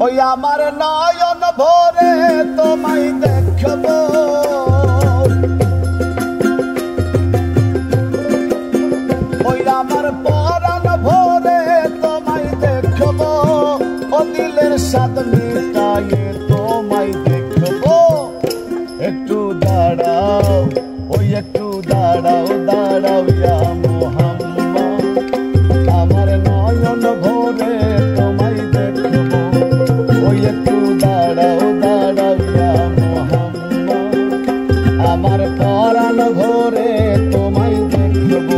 ওই আমার নয়ন ভরে তোমায় দেখব ওই আমার পরাণ ভরে তোমায় দেখব ও দিলের স্বাদ মিটায়ে তোমায় দেখব একটু দাঁড়াও ওই একটু দাঁড়াও দাঁড়াও ইয়া মুহাম্মদ আমার নয়ন ভরে তোমায় দেখব ওই একটু দাঁড়াও দাঁড়াও ইয়া মুহাম্মদ আমার পরাণ ভরে তোমায় দেখব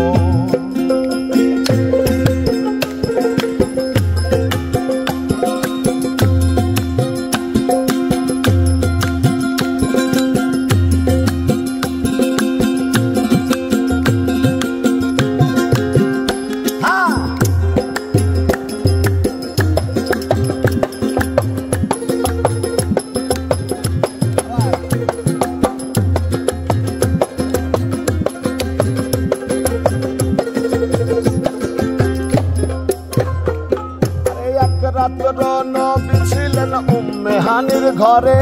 নবী ছিলেন উম্মে হানির ঘরে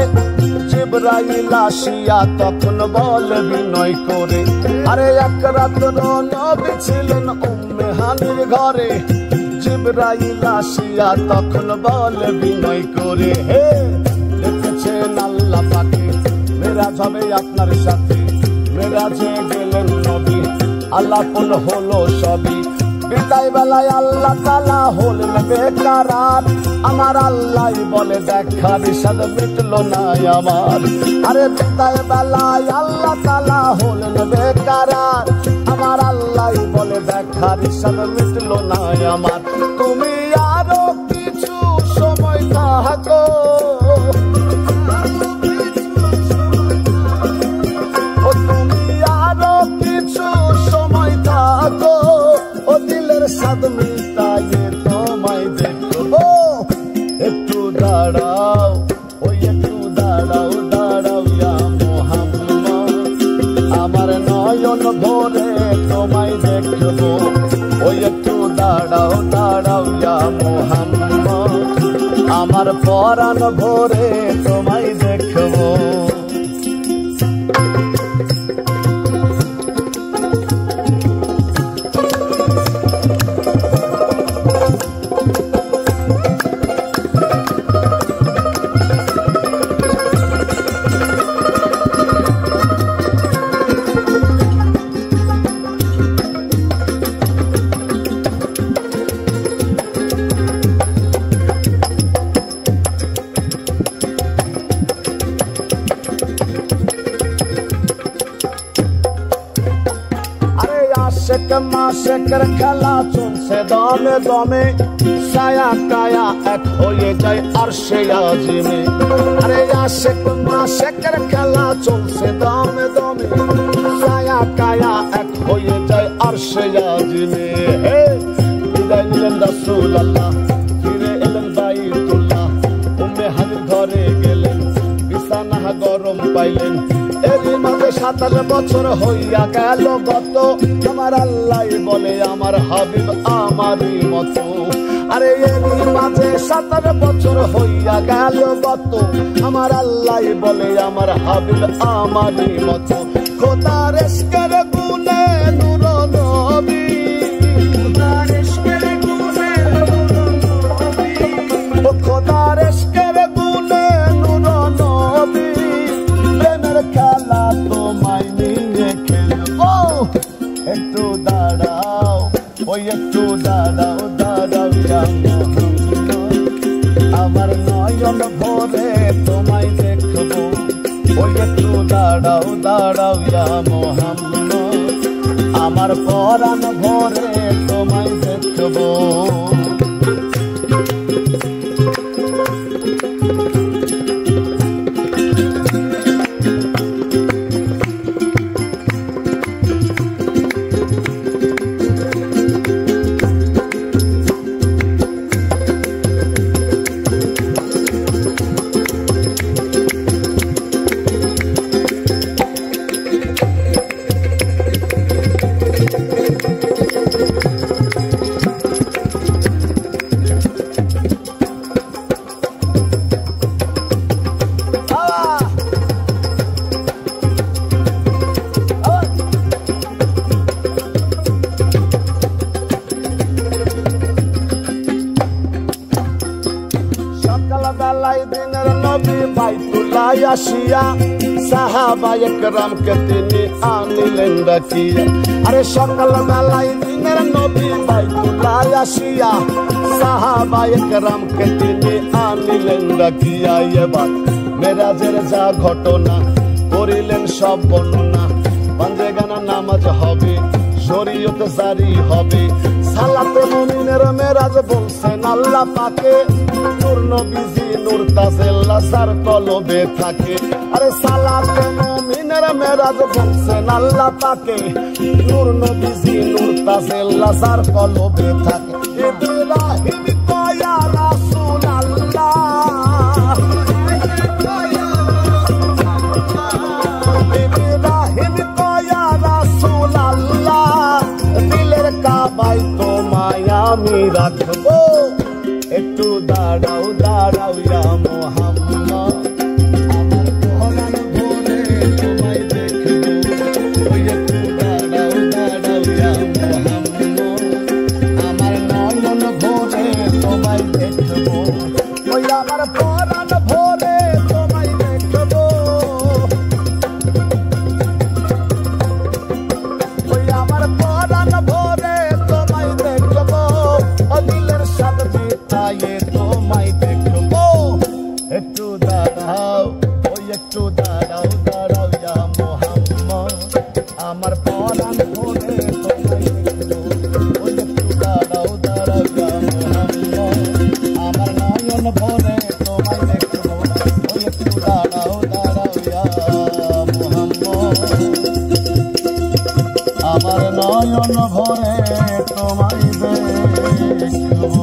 জিবরাইল আসিয়া তখন বলে বিনয় করে আরে এক রাত্র নবী ছিলেন উম্মে হানির ঘরে জিবরাইল আসিয়া তখন বলে বিনয় করে হে দেখেছেন আল্লাহ পাকে মেরাজ হবে আপনার সাথে মেরাজে গেলেন নবী আলাপন হলো সবই বিদায় বেলায় আল্লাহ তাআলা হলেন বেকারার আমার আল্লাহ বলে দেখার স্বাদ মিটলো না আমার আরে বিদায় বেলায় আল্লাহ তাআলা হলেন বেকারার আমার আল্লাহ বলে দেখার স্বাদ মিটলো না আমার তুমি আরো কিছু সময় থাকো তুমি আরো কিছু সময় থাকো ও দিলের স্বাদ মিটায়ে তোমায় দেখব একটু দাঁড়াও ওই একটু দাঁড়াও দাঁড়াও ইয়া মুহাম্মদ আমার নয়ন ভরে তোমায় দেখব ওই একটু দাঁড়াও দাঁড়াও ইয়া মুহাম্মদ আমার পরাণ ভরে তোমায় দেখব মাসেকের খেলা চলছে দমে দমে ছায়া কায়া এক হয়ে যায় আরশে আজিমে আরে আশেক মাসেকের খেলা চলছে দমে দমে ছায়া কায়া এক হয়ে যায় আরশে আজিমে হে বিদায় নিলেন রাসূলুল্লাহ ফিরে এলেন বাইতুল্লাহ উম্মে হানির ঘরে গেলেন বিছানা গরম পাইলেন এরই মাঝে 27 বছর হইয়া গেল গত আমার আল্লাহ বলে আমার হাবিব আমারই মতো আরে এরই মাঝে 27 বছর হইয়া গেল গত আমার আল্লাহ বলে আমার হাবিব আমারই মতো খোদার ইশকের গুনে নূর নবী খোদার ইশকের গুনে নূর নবী ও খোদার ইশকের গুনে নূর নবী প্রেমের খেলা তোমায় নিয়ে খেলবো একটু দাঁড়াও ওই একটু দাঁড়াও দাঁড়াও ইয়া মুহাম্মদ আমার নয়ন ভরে তোমায় দেখব ওই একটু দাঁড়াও দাঁড়াও ইয়া মুহাম্মদ আমার পরাণ ভরে তোমায় দেখব আসিয়া সাহাবায়ে কেরামকে তিনি আনিলেন ডাকিয়া। আরে সকাল বেলায় দিনের নবী বাইতুল্লাহ আসিয়া সাহাবায়ে কেরামকে তিনি আনিলেন ডাকিয়া। এবার মেরাজের যা ঘটনা করিলেন সব বর্ণনা, পাঞ্জেগানা নামাজ হবে, শরীয়ত জারি হবে, সালাতে মুমিনের মেরাজ বলছেন আল্লাহ পাকে, নূর নবীজি নূর তাজেল্লা যার কলবে থাকে। আরে সালাতে মুমিনের মেরাজ বলছেন আল্লাহ পাকে, নূর নবীজি নূর তাজেল্লা যার কলবে থাকে। ইব্রাহিম কয়া রাসূলুল্লাহ, ইব্রাহিম কয়া রাসূলুল্লাহ, দিলের কাবায় তোমায় আমি রাখবো, একটু দাঁড়াও দাঁড়াও ইয়া মুহাম্মদ, আমার পরাণ ভরে তোমায় দেখবো, ওই একটু দাঁড়াও দাঁড়াও ইয়া মুহাম্মদ, আমার নয়ন ভরে তোমায় দেখবো, ওই আমার পরাণ ভরে তোমায় দেখবো, ওই আমার পরাণ ভরে তোমায় দেখবো, ও দিলের সাথে জিতায়ে তোমায় দেখবো, একটু দাঁড়াও, ওই একটু দাঁড়াও দাঁড়াও ইয়া মুহাম্মদ, আমার পরাণ ভরে তোমায় দেখবো, ওই একটু দাঁড়াও দাঁড়াও ইয়া মুহাম্মদ, আমার নয়ন ভরে তোমায় দেখবো, ওই একটু দাঁড়াও দাঁড়াও ইয়া মুহাম্মদ, আমার নয়ন ভরে তোমায় দেখবো।